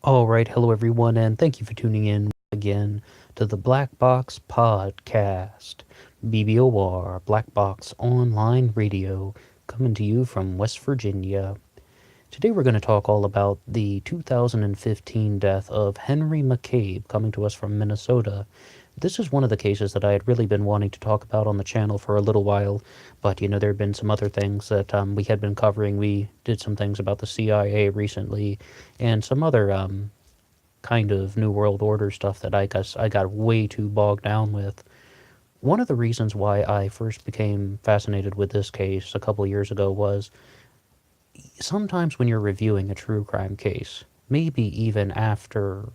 All right, hello everyone, and thank you for tuning in again to the Black Box Podcast, BBOR, Black Box Online Radio, coming to you from West Virginia. Today we're going to talk all about the 2015 death of Henry McCabe, coming to us from Minnesota. This is one of the cases that I had really been wanting to talk about on the channel for a little while, but there have been some other things that we had been covering. We did some things about the CIA recently, and some other kind of New World Order stuff that I guess I got way too bogged down with. One of the reasons why I first became fascinated with this case a couple years ago was sometimes when you're reviewing a true crime case, maybe even after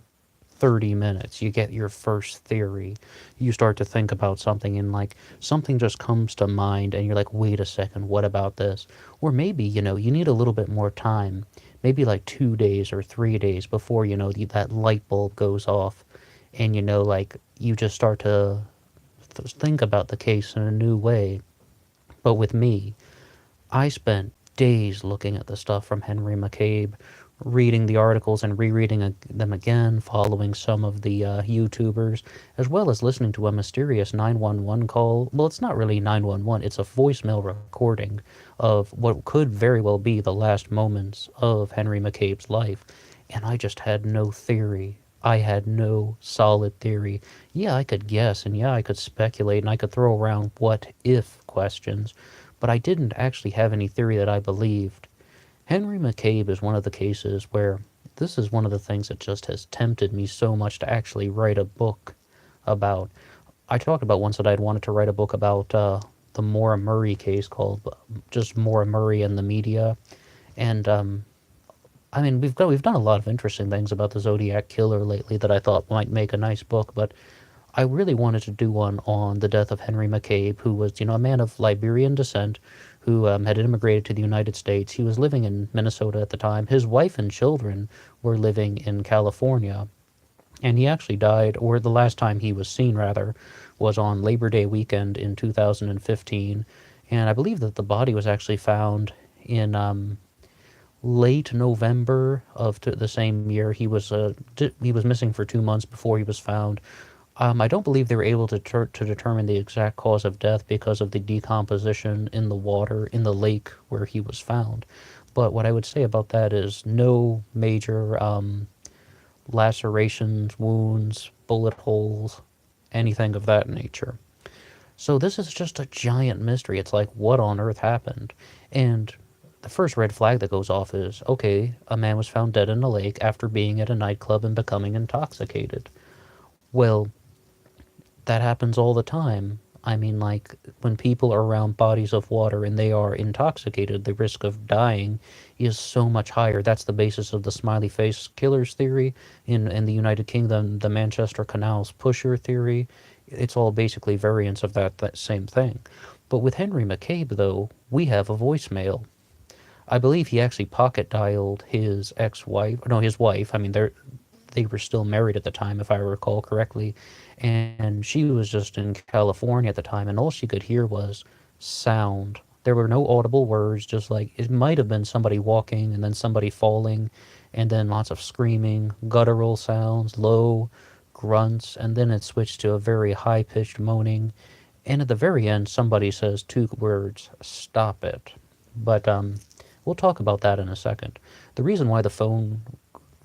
30 minutes, you get your first theory. You start to think about something and like something just comes to mind and you're like, wait a second, what about this? Or maybe, you need a little bit more time, maybe like 2 days or 3 days before, that light bulb goes off and, like you just start to think about the case in a new way. But with me, I spent days looking at the stuff from Henry McCabe, reading the articles and rereading them again, following some of the YouTubers, as well as listening to a mysterious 911 call. Well, it's not really 911, it's a voicemail recording of what could very well be the last moments of Henry McCabe's life. And I just had no theory. I had no solid theory. Yeah, I could guess, and yeah, I could speculate, and I could throw around what if questions, but I didn't actually have any theory that I believed. Henry McCabe is one of the cases where this is one of the things that just has tempted me so much to actually write a book about. I talked about once that I'd wanted to write a book about the Maura Murray case called just Maura Murray and the Media. And I mean, we've done a lot of interesting things about the Zodiac Killer lately that I thought might make a nice book, but I really wanted to do one on the death of Henry McCabe, who was, a man of Liberian descent who had immigrated to the United States. He was living in Minnesota at the time. His wife and children were living in California. And he actually died, or the last time he was seen, rather, was on Labor Day weekend in 2015. And I believe that the body was actually found in late November of the same year. He was missing for 2 months before he was found. I don't believe they were able to determine the exact cause of death because of the decomposition in the water in the lake where he was found. But what I would say about that is no major lacerations, wounds, bullet holes, anything of that nature. So this is just a giant mystery. It's like, what on earth happened? And the first red flag that goes off is, okay, a man was found dead in a lake after being at a nightclub and becoming intoxicated. Well, that happens all the time. I mean, like, when people are around bodies of water and they are intoxicated, the risk of dying is so much higher. That's the basis of the smiley face killers theory in the United Kingdom, the Manchester Canals pusher theory. It's all basically variants of that same thing. But with Henry McCabe, though, we have a voicemail. I believe he actually pocket dialed his ex-wife, no, his wife. I mean, they were still married at the time, if I recall correctly, and she was just in California at the time, and all she could hear was sound. There were no audible words, just like it might have been somebody walking and then somebody falling, and then lots of screaming, guttural sounds, low grunts, and then it switched to a very high pitched moaning. And at the very end, somebody says two words, stop it. But we'll talk about that in a second. The reason why the phone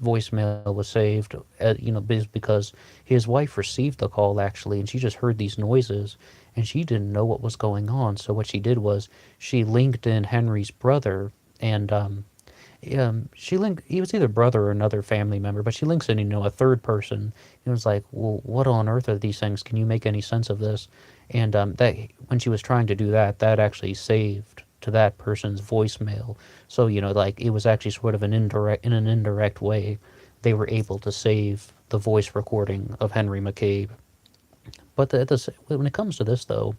voicemail was saved, is because his wife received the call actually, and she just heard these noises, and she didn't know what was going on. So what she did was she linked in Henry's brother, and she linked. He was either brother or another family member, but she links in, a third person. It was like, well, what on earth are these things? Can you make any sense of this? And that when she was trying to do that, that actually saved to that person's voicemail. So, like it was actually sort of in an indirect way, they were able to save the voice recording of Henry McCabe. But when it comes to this, though,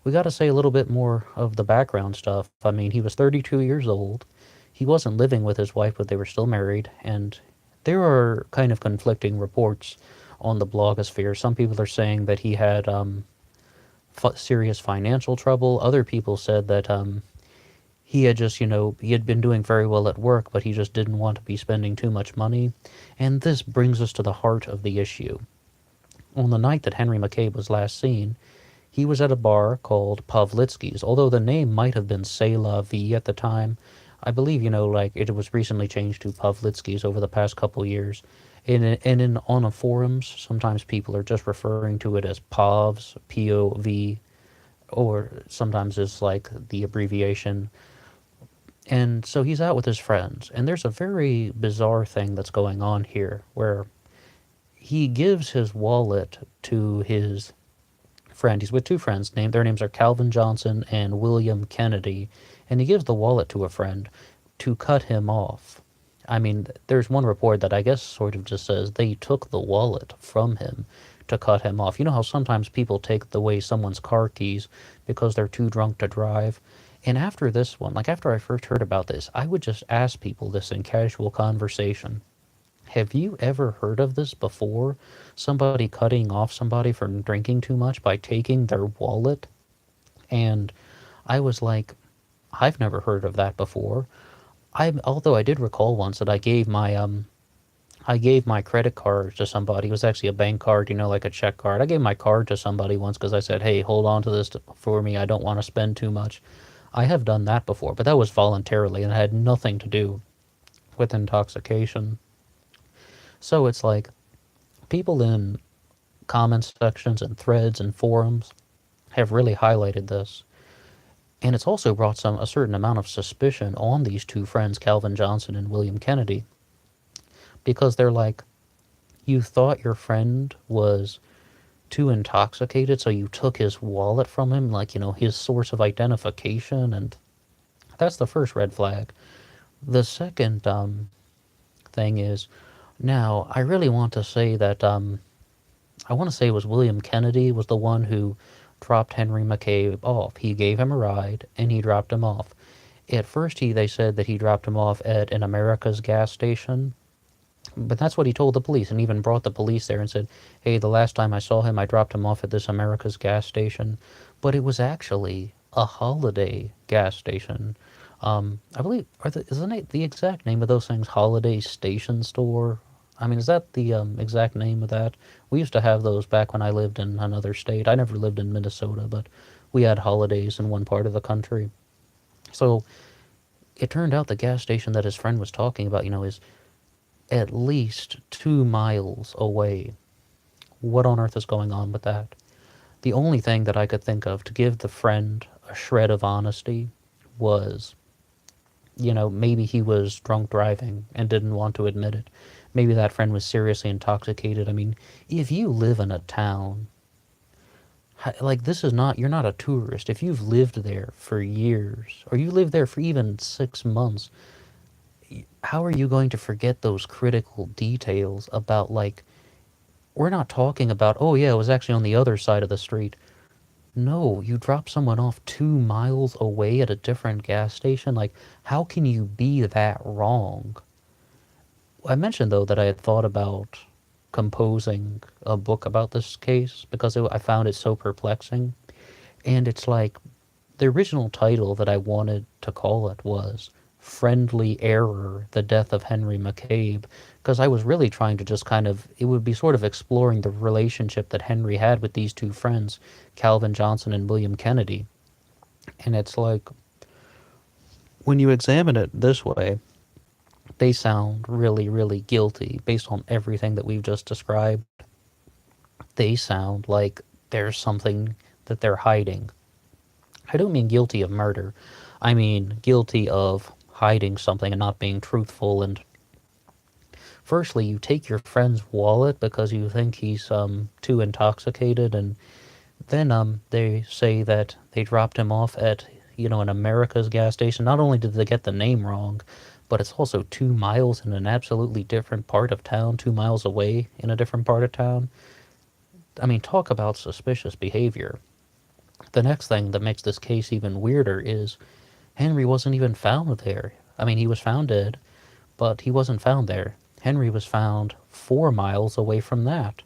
we got to say a little bit more of the background stuff. I mean, he was 32 years old. He wasn't living with his wife, but they were still married. And there are kind of conflicting reports on the blogosphere. Some people are saying that he had serious financial trouble. Other people said that he had just, he had been doing very well at work, but he just didn't want to be spending too much money. And this brings us to the heart of the issue. On the night that Henry McCabe was last seen, he was at a bar called Pavlitsky's, although the name might have been C'est La Vie at the time. I believe, like it was recently changed to Pavlitsky's over the past couple years. On the forums, sometimes people are just referring to it as Pavs, P-O-V, or sometimes it's like the abbreviation. And so he's out with his friends, and there's a very bizarre thing that's going on here where he gives his wallet to his friend. He's with two friends. Their names are Calvin Johnson and William Kennedy, and he gives the wallet to a friend to cut him off. I mean, there's one report that I guess sort of just says they took the wallet from him to cut him off. You know how sometimes people take away someone's car keys because they're too drunk to drive? And after this one, like after I first heard about this, I would just ask people this in casual conversation. Have you ever heard of this before? Somebody cutting off somebody from drinking too much by taking their wallet? And I was like, I've never heard of that before. Although I did recall once that I gave my credit card to somebody. It was actually a bank card, like a check card. I gave my card to somebody once because I said, hey, hold on to this for me. I don't want to spend too much. I have done that before, but that was voluntarily and it had nothing to do with intoxication. So it's like people in comment sections and threads and forums have really highlighted this. And it's also brought a certain amount of suspicion on these two friends, Calvin Johnson and William Kennedy, because they're like, you thought your friend was too intoxicated, so you took his wallet from him, like, his source of identification, and that's the first red flag. The second thing is, now, I really want to say that, I want to say it was William Kennedy was the one who dropped Henry McCabe off. He gave him a ride, and he dropped him off. At first, they said that he dropped him off at an America's gas station, but that's what he told the police, and even brought the police there and said, hey, the last time I saw him, I dropped him off at this America's gas station. But it was actually a Holiday gas station. I believe, isn't the exact name of those things Holiday Station Store? I mean, is that the exact name of that? We used to have those back when I lived in another state. I never lived in Minnesota, but we had Holidays in one part of the country. So it turned out the gas station that his friend was talking about, is at least 2 miles away. What on earth is going on with that? The only thing that I could think of to give the friend a shred of honesty was, maybe he was drunk driving and didn't want to admit it. Maybe that friend was seriously intoxicated. I mean, if you live in a town, like you're not a tourist. If you've lived there for years, or you lived there for even 6 months, how are you going to forget those critical details about, like, we're not talking about, oh yeah, it was actually on the other side of the street. No, you drop someone off 2 miles away at a different gas station. Like, how can you be that wrong? I mentioned, though, that I had thought about composing a book about this case because I found it so perplexing. And it's like, the original title that I wanted to call it was Friendly Error, The Death of Henry McCabe, because I was really trying to just it would be sort of exploring the relationship that Henry had with these two friends, Calvin Johnson and William Kennedy. And it's like, when you examine it this way, they sound really, really guilty based on everything that we've just described. They sound like there's something that they're hiding. I don't mean guilty of murder. I mean guilty of hiding something and not being truthful. And firstly, you take your friend's wallet because you think he's too intoxicated, and then they say that they dropped him off at an America's gas station. Not only did they get the name wrong, but it's also 2 miles in an absolutely different part of town, 2 miles away in a different part of town. I mean, talk about suspicious behavior. The next thing that makes this case even weirder is Henry wasn't even found there. I mean, he was found dead, but he wasn't found there. Henry was found 4 miles away from that.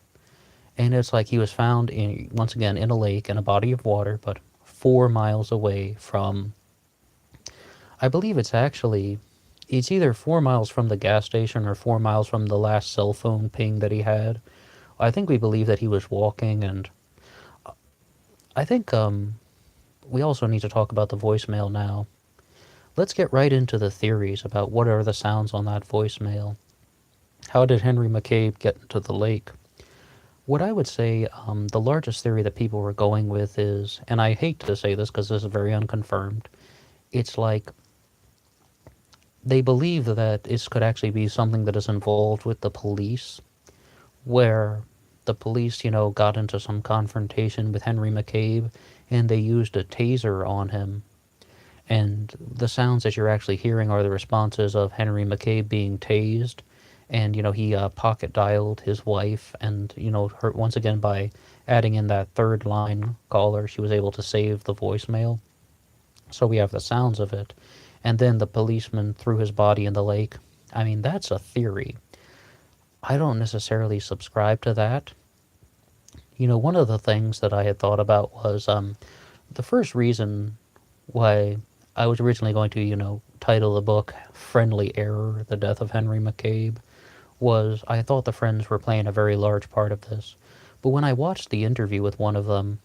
And it's like he was found, once again, in a lake, in a body of water, but 4 miles away from I believe it's either 4 miles from the gas station or 4 miles from the last cell phone ping that he had. I think we believe that he was walking, and I think we also need to talk about the voicemail now. Let's get right into the theories about what are the sounds on that voicemail. How did Henry McCabe get into the lake? What I would say, the largest theory that people were going with is, and I hate to say this because this is very unconfirmed, it's like they believe that this could actually be something that is involved with the police, where the police, got into some confrontation with Henry McCabe and they used a taser on him. And the sounds that you're actually hearing are the responses of Henry McCabe being tased. And, he pocket dialed his wife. And, her, once again, by adding in that third line caller, she was able to save the voicemail. So we have the sounds of it. And then the policeman threw his body in the lake. I mean, that's a theory. I don't necessarily subscribe to that. One of the things that I had thought about was the first reason why I was originally going to, title the book Friendly Error, The Death of Henry McCabe, was I thought the friends were playing a very large part of this. But when I watched the interview with one of them,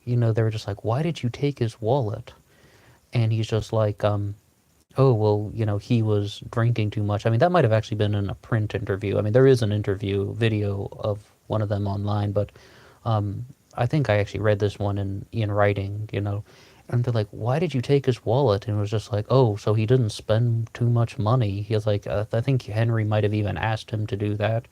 they were just like, why did you take his wallet? And he's just like, oh, well, he was drinking too much. I mean, that might have actually been in a print interview. I mean, there is an interview video of one of them online, but I think I actually read this one in writing, And they're like, why did you take his wallet? And it was just like, oh, so he didn't spend too much money. He was like, I think Henry might have even asked him to do that.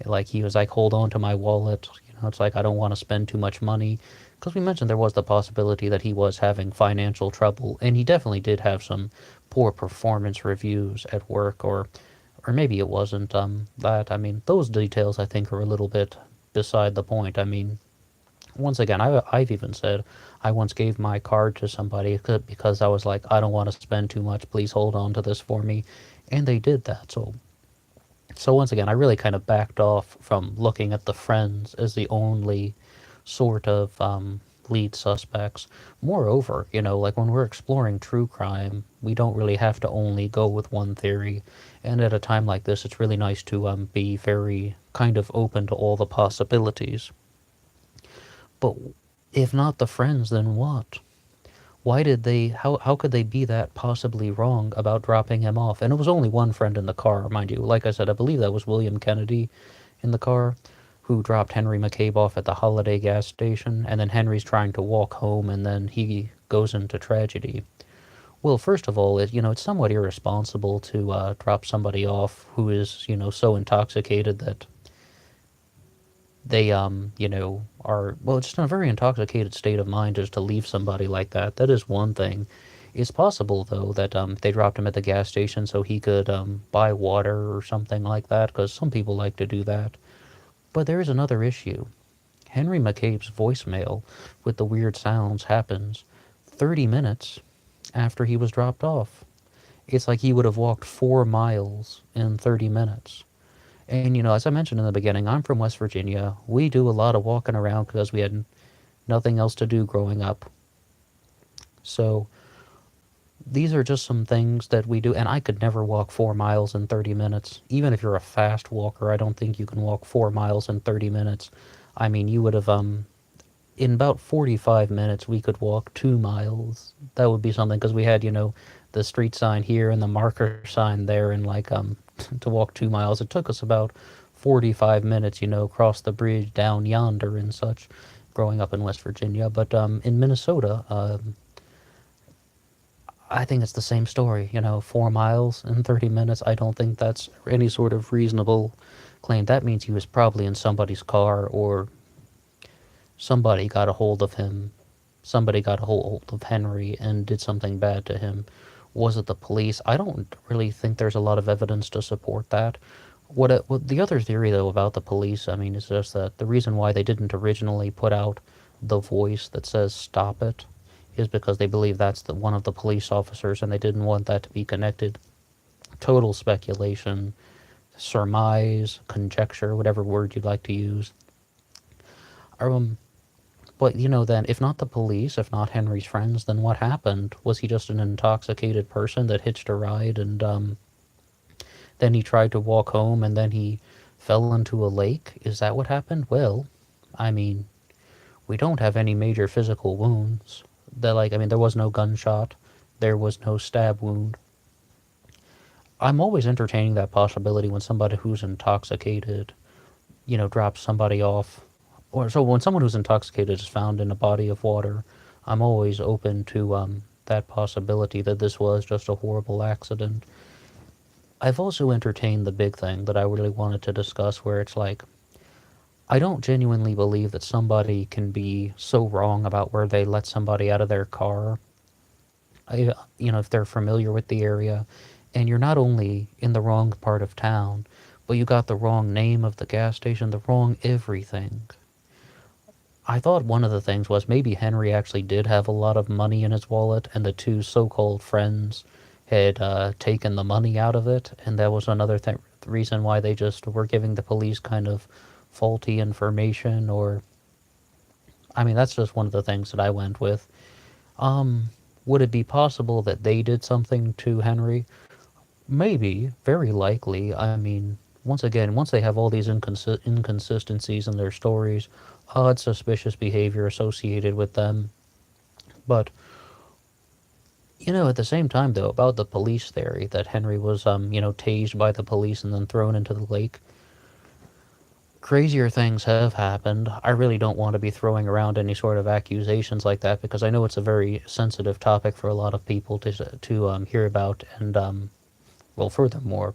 Like, he was like, hold on to my wallet. It's like, I don't want to spend too much money. Because we mentioned there was the possibility that he was having financial trouble. And he definitely did have some poor performance reviews at work. Or maybe it wasn't that. I mean, those details, I think, are a little bit beside the point. I mean, once again, I've even said I once gave my card to somebody because I was like, I don't want to spend too much. Please hold on to this for me. And they did that. So once again, I really kind of backed off from looking at the friends as the only sort of lead suspects. Moreover, like when we're exploring true crime, we don't really have to only go with one theory. And at a time like this, it's really nice to be very kind of open to all the possibilities. But if not the friends, then what? Why did they, how could they be that possibly wrong about dropping him off? And it was only one friend in the car, mind you. Like I said, I believe that was William Kennedy in the car who dropped Henry McCabe off at the Holiday gas station, and then Henry's trying to walk home, and then he goes into tragedy. Well, first of all, it's somewhat irresponsible to drop somebody off who is, so intoxicated that they are, well, just in a very intoxicated state of mind just to leave somebody like that. That is one thing. It's possible though that they dropped him at the gas station so he could buy water or something like that, because some people like to do that. But there is another issue. Henry McCabe's voicemail with the weird sounds happens 30 minutes after he was dropped off. It's like he would have walked 4 miles in 30 minutes. And, as I mentioned in the beginning, I'm from West Virginia. We do a lot of walking around because we had nothing else to do growing up. So these are just some things that we do. And I could never walk 4 miles in 30 minutes. Even if you're a fast walker, I don't think you can walk 4 miles in 30 minutes. I mean, you would have, in about 45 minutes, we could walk 2 miles. That would be something because we had, the street sign here and the marker sign there, and like, to walk 2 miles. It took us about 45 minutes, across the bridge down yonder and such, growing up in West Virginia. But in Minnesota, I think it's the same story, 4 miles in 30 minutes. I don't think that's any sort of reasonable claim. That means he was probably in somebody's car, or somebody got a hold of him. Somebody got a hold of Henry and did something bad to him. Was it the police? I don't really think there's a lot of evidence to support that. What the other theory, though, about the police, I mean, is just that the reason why they didn't originally put out the voice that says "stop it" is because they believe that's one of the police officers, and they didn't want that to be connected. Total speculation, surmise, conjecture, whatever word you'd like to use. Um, But, then, if not the police, if not Henry's friends, then what happened? Was he just an intoxicated person that hitched a ride and, then he tried to walk home and then he fell into a lake? Is that what happened? Well, I mean, we don't have any major physical wounds. There was no gunshot. There was no stab wound. I'm always entertaining that possibility when somebody who's intoxicated, drops somebody off. Or so when someone who's intoxicated is found in a body of water, I'm always open to that possibility that this was just a horrible accident. I've also entertained the big thing that I really wanted to discuss, where it's like, I don't genuinely believe that somebody can be so wrong about where they let somebody out of their car. If they're familiar with the area, and you're not only in the wrong part of town, but you got the wrong name of the gas station, the wrong everything. I thought one of the things was maybe Henry actually did have a lot of money in his wallet, and the two so-called friends had taken the money out of it, and that was another reason why they just were giving the police kind of faulty information. Or, I mean, that's just one of the things that I went with. Would it be possible that they did something to Henry? Maybe, very likely. I mean, once they have all these inconsistencies in their stories, odd suspicious behavior associated with them. But, at the same time, though, about the police theory that Henry was, tased by the police and then thrown into the lake, crazier things have happened. I really don't want to be throwing around any sort of accusations like that, because I know it's a very sensitive topic for a lot of people to hear about. And, well, furthermore,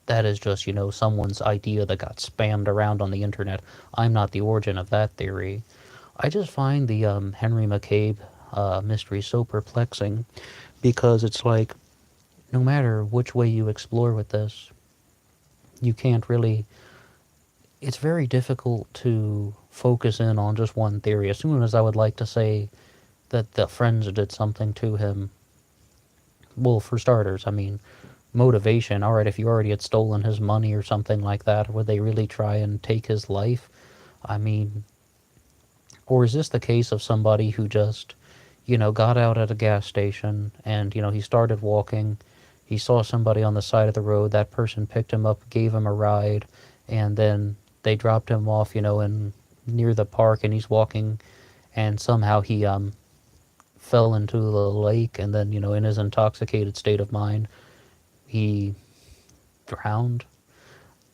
that is just, someone's idea that got spammed around on the internet. I'm not the origin of that theory. I just find the Henry McCabe mystery so perplexing, because it's like, no matter which way you explore with this, you can't really... It's very difficult to focus in on just one theory. As soon as I would like to say that the friends did something to him, well, for starters, I mean, motivation. All right, if you already had stolen his money or something like that, would they really try and take his life? I mean, or is this the case of somebody who just, got out at a gas station and, he started walking, he saw somebody on the side of the road, that person picked him up, gave him a ride, and then they dropped him off, in near the park, and he's walking, and somehow he fell into the lake, and then, in his intoxicated state of mind, he drowned.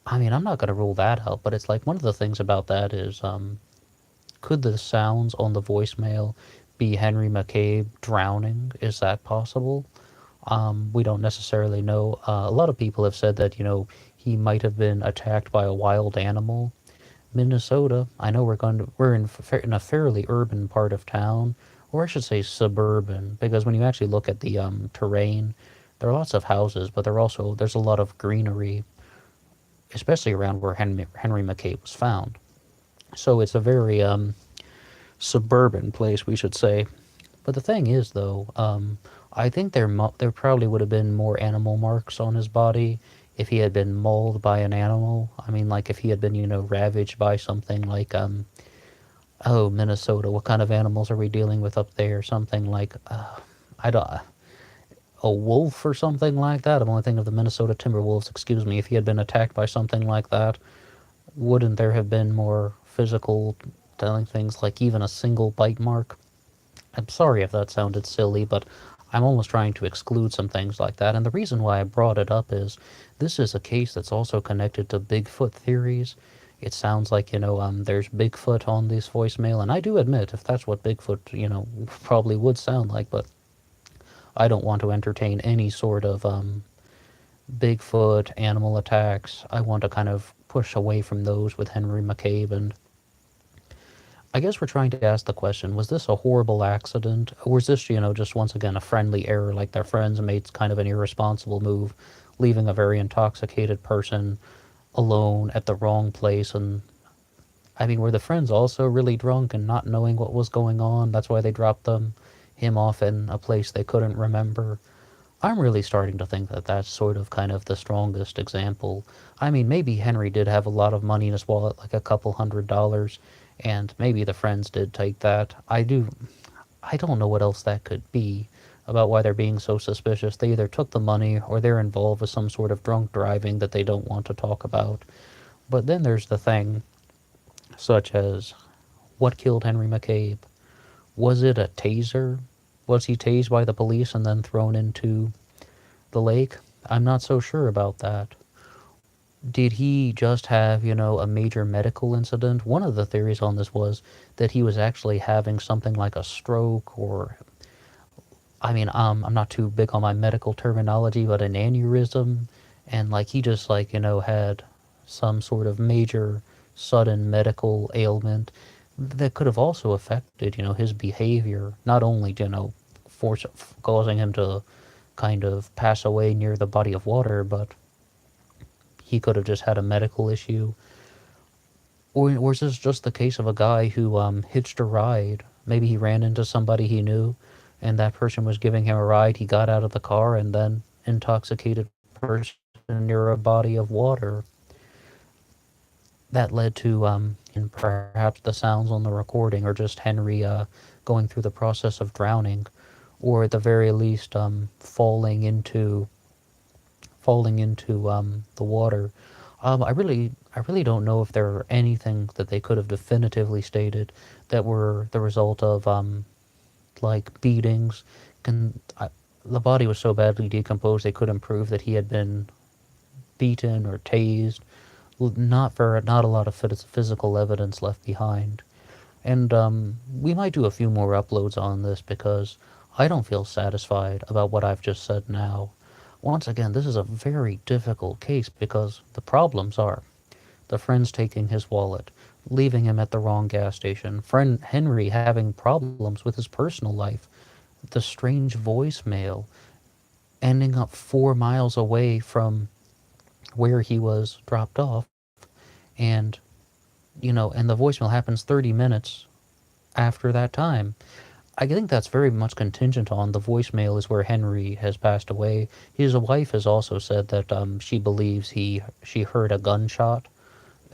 I mean, I'm not going to rule that out, but it's like, one of the things about that is, could the sounds on the voicemail be Henry McCabe drowning? Is that possible? We don't necessarily know. A lot of people have said that, he might have been attacked by a wild animal. Minnesota, I know we're in a fairly urban part of town, or I should say suburban, because when you actually look at the terrain, there are lots of houses, but there's a lot of greenery, especially around where Henry McCabe was found. So it's a very suburban place, we should say. But the thing is, though, I think there probably would have been more animal marks on his body if he had been mauled by an animal. I mean, like if he had been, ravaged by something like, Minnesota, what kind of animals are we dealing with up there? Something like, a wolf or something like that. I'm only thinking of the Minnesota Timberwolves, excuse me. If he had been attacked by something like that, wouldn't there have been more physical telling things, like even a single bite mark? I'm sorry if that sounded silly, but I'm almost trying to exclude some things like that. And the reason why I brought it up is this is a case that's also connected to Bigfoot theories. It sounds like, there's Bigfoot on this voicemail, and I do admit, if that's what Bigfoot, probably would sound like, but I don't want to entertain any sort of Bigfoot animal attacks. I want to kind of push away from those with Henry McCabe, and I guess we're trying to ask the question, was this a horrible accident? Or was this, just once again a friendly error, like their friends made kind of an irresponsible move, leaving a very intoxicated person alone at the wrong place? And, I mean, were the friends also really drunk and not knowing what was going on? That's why they dropped him off in a place they couldn't remember. I'm really starting to think that that's sort of kind of the strongest example. I mean, maybe Henry did have a lot of money in his wallet, like a couple $100, And maybe the friends did take that. I don't know what else that could be about why they're being so suspicious. They either took the money or they're involved with some sort of drunk driving that they don't want to talk about. But then there's the thing, such as what killed Henry McCabe? Was it a taser? Was he tased by the police and then thrown into the lake? I'm not so sure about that. Did he just have, a major medical incident? One of the theories on this was that he was actually having something like a stroke or, I'm not too big on my medical terminology, but an aneurysm. And like he just like, had some sort of major sudden medical ailment that could have also affected, his behavior, not only, force causing him to kind of pass away near the body of water, but he could have just had a medical issue. Or is this just the case of a guy who hitched a ride? Maybe he ran into somebody he knew, and that person was giving him a ride. He got out of the car, and then intoxicated person near a body of water. That led to and perhaps the sounds on the recording, or just Henry going through the process of drowning, or at the very least falling into the water. I really don't know if there are anything that they could have definitively stated that were the result of like beatings. The body was so badly decomposed they couldn't prove that he had been beaten or tased. Not a lot of physical evidence left behind. And we might do a few more uploads on this because I don't feel satisfied about what I've just said now. Once again, this is a very difficult case because the problems are the friends taking his wallet, leaving him at the wrong gas station, friend Henry having problems with his personal life, the strange voicemail, ending up 4 miles away from where he was dropped off, and and the voicemail happens 30 minutes after that time. I think that's very much contingent on the voicemail is where Henry has passed away. His wife has also said that she believes she heard a gunshot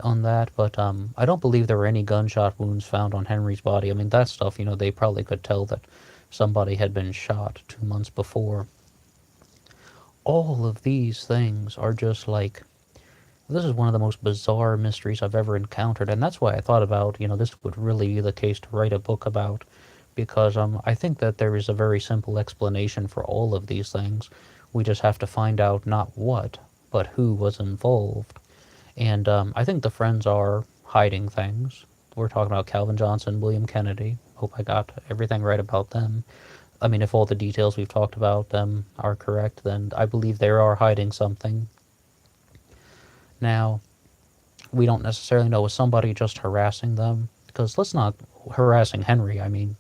on that, but I don't believe there were any gunshot wounds found on Henry's body. I mean, that stuff, they probably could tell that somebody had been shot 2 months before. All of these things are just like, this is one of the most bizarre mysteries I've ever encountered, and that's why I thought about, this would really be the case to write a book about, because I think that there is a very simple explanation for all of these things. We just have to find out not what, but who was involved. And I think the friends are hiding things. We're talking about Calvin Johnson, William Kennedy. Hope I got everything right about them. I mean, if all the details we've talked about them are correct, then I believe they are hiding something. Now, we don't necessarily know, was somebody just harassing them? Because let's not harassing Henry. I mean,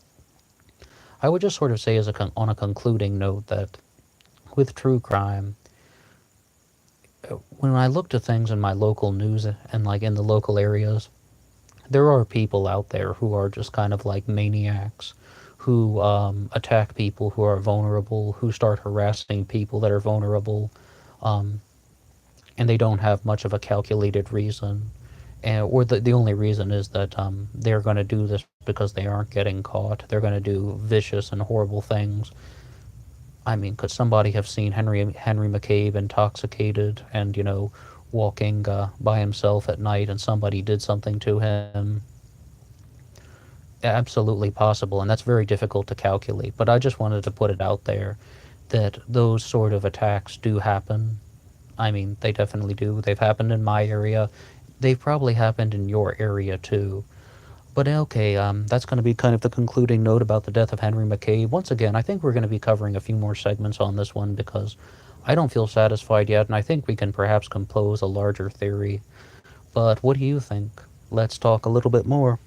I would just sort of say on a concluding note that with true crime, when I look to things in my local news and like in the local areas, there are people out there who are just kind of like maniacs, who attack people who are vulnerable, who start harassing people that are vulnerable, and they don't have much of a calculated reason. Or the only reason is that they're going to do this because they aren't getting caught. They're going to do vicious and horrible things. I mean, could somebody have seen Henry McCabe intoxicated and, walking by himself at night and somebody did something to him? Absolutely possible, and that's very difficult to calculate. But I just wanted to put it out there that those sort of attacks do happen. I mean, they definitely do. They've happened in my area. They've probably happened in your area too. But okay, that's going to be kind of the concluding note about the death of Henry McCabe. Once again, I think we're going to be covering a few more segments on this one because I don't feel satisfied yet, and I think we can perhaps compose a larger theory. But what do you think? Let's talk a little bit more.